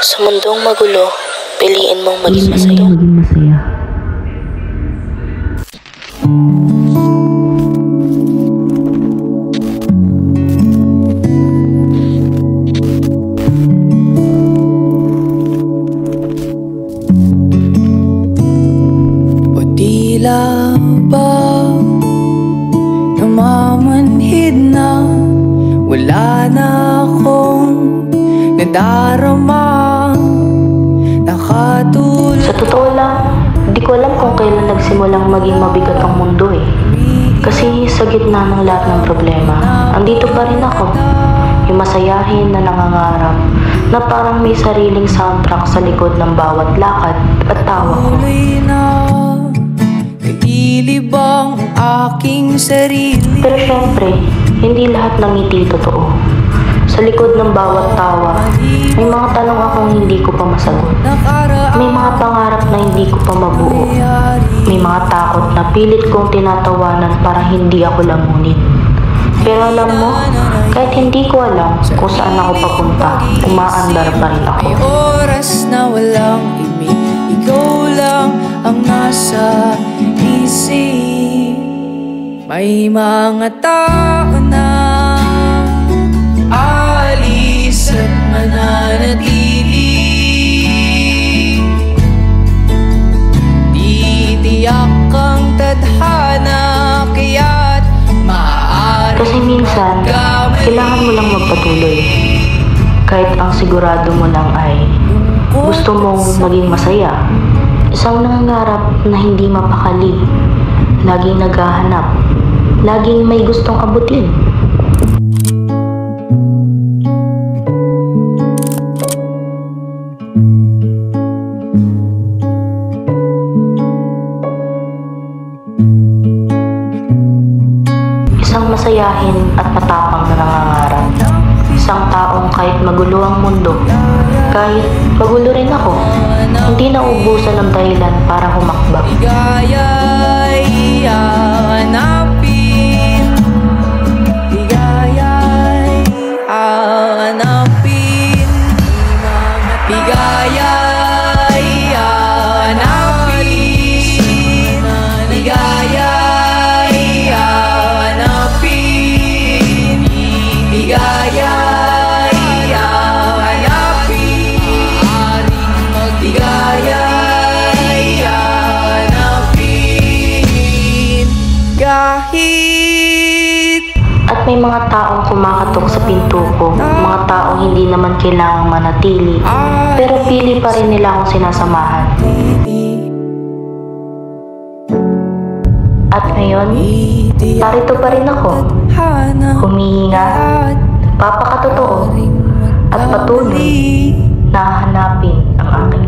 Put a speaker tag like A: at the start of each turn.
A: Sa mundong magulo, piliin mong maging masaya.
B: O tila ba namamanhid na, wala na akong nadarama, nakatulog.
A: Sa totoo lang, di ko alam kung kailan nagsimulang maging mabigat ang mundo eh. Kasi sa gitna ng lahat ng problema, andito pa rin ako. Yung masayahin na nangangarap, na parang may sariling soundtrack sa likod ng bawat lakad at tawa ko.
B: Nailibang aking sarili.
A: Pero syempre, hindi lahat ng ngiti totoo. Sa likod ng bawat tawa, may mga tanong akong hindi ko pa masagot. May mga pangarap na hindi ko pa mabuo. May mga takot na pilit kong tinatawanan para hindi ako lamunin. Pero alam mo, kahit hindi ko alam kung saan ako papunta, umaandar pa rin ako.
B: May oras na walang imi, ikaw lang ang nasa isip. May mga tao na alis at mananatili, titiyak ang tadhana, kaya't maaari.
A: Kasi minsan, kailangan mo lang magpatuloy. Kahit ang sigurado mo lang ay gusto mong maging masaya. Isang nangangarap na hindi mapakali, laging naghahanap, laging may gustong abutin. Isang masayahin at matapang na nangangarap. Isang taong kahit magulo ang mundo, kahit magulo rin ako, hindi na ubusan ng dahilan para humakbang.
B: Ligaya'y hanapin, ligaya'y hanapin, ligaya'y hanapin, ligaya'y hanapin, ligaya'y hanapin, aring magligaya'y hanapin, kahit.
A: At may mga taong kumakatok sa pinto ko, mga taong hindi naman kailangang manatili, pero pili pa rin nila akong sinasamahan. At ngayon, narito pa rin ako, humihinga, papakatotoo, at patuloy na hahanapin ang aking